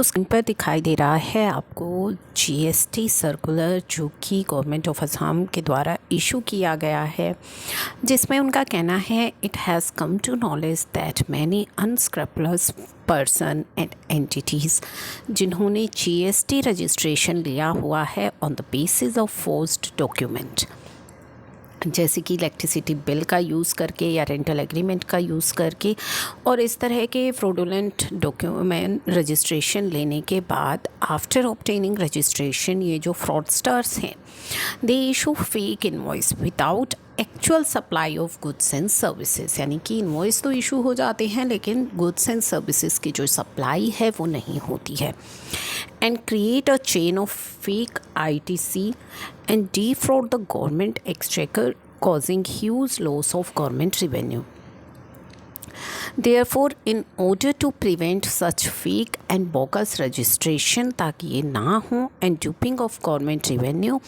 Screen पर दिखाई दे रहा है आपको जीएसटी सर्कुलर जो कि गवर्नमेंट ऑफ असम के द्वारा इशू किया गया है, जिसमें उनका कहना है it has come to knowledge that many unscrupulous person and entities जिन्होंने जीएसटी रजिस्ट्रेशन लिया हुआ है on the basis of forged document, जैसे कि इलेक्ट्रिसिटी बिल का यूज़ करके या रेंटल एग्रीमेंट का यूज़ करके, और इस तरह के फ्रॉडुलेंट डॉक्यूमेंट रजिस्ट्रेशन लेने के बाद आफ्टर ऑब्टेनिंग रजिस्ट्रेशन ये जो फ्रॉडस्टर्स हैं they issue fake invoice without actual supply of goods and services, यानी कि इनवॉइस तो इशू हो जाते हैं लेकिन गुड्स एंड सर्विसेज की जो सप्लाई है वो नहीं होती है, and create a chain of fake ITC and defraud the government exchequer, causing huge loss of government revenue. Therefore, in order to prevent such fake and bogus registration ताकि ये ना हो and duping of government revenue,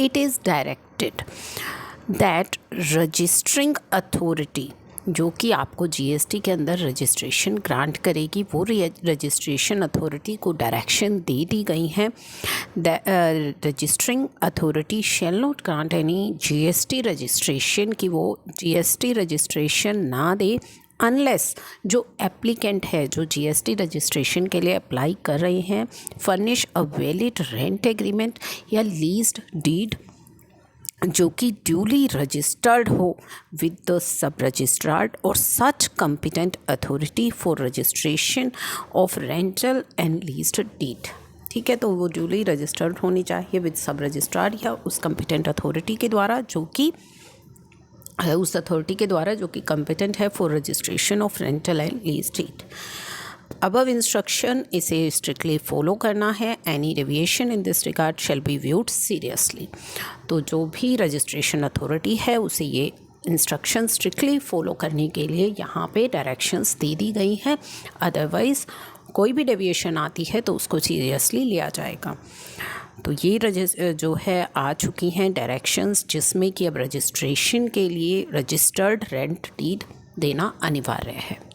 it is directed that registering authority जो कि आपको GST के अंदर registration grant करेगी, वो रजिस्ट्रेशन अथॉरिटी को डायरेक्शन दे दी गई हैं। Registering authority shall not grant any GST registration, कि वो जीएसटी रजिस्ट्रेशन ना दे अनलेस जो एप्लीकेंट है जो जीएसटी रजिस्ट्रेशन के लिए अप्लाई कर रहे हैं furnish a valid rent agreement या लीज्ड डीड जो कि ड्यूली रजिस्टर्ड हो विद द सब रजिस्ट्रार्ड और such competent authority for registration of rental and leased deed. ठीक है, तो वो ड्यूली रजिस्टर्ड होनी चाहिए विद सब रजिस्ट्रार या उस कॉम्पिटेंट अथॉरिटी के द्वारा जो कि उस अथॉरिटी के द्वारा जो कि कॉम्पिटेंट है for registration of rental and lease deed. Above instruction इसे स्ट्रिक्टली फॉलो करना है, any deviation in this regard shall be viewed seriously. तो जो भी रजिस्ट्रेशन अथॉरिटी है उसे ये इंस्ट्रक्शन स्ट्रिक्टली फॉलो करने के लिए यहाँ पे डायरेक्शंस दे दी गई हैं, अदरवाइज़ कोई भी डेविएशन आती है तो उसको सीरियसली लिया जाएगा। तो ये जो है आ चुकी हैं डायरेक्शंस जिसमें कि अब रजिस्ट्रेशन के लिए रजिस्टर्ड रेंट डीड देना अनिवार्य है।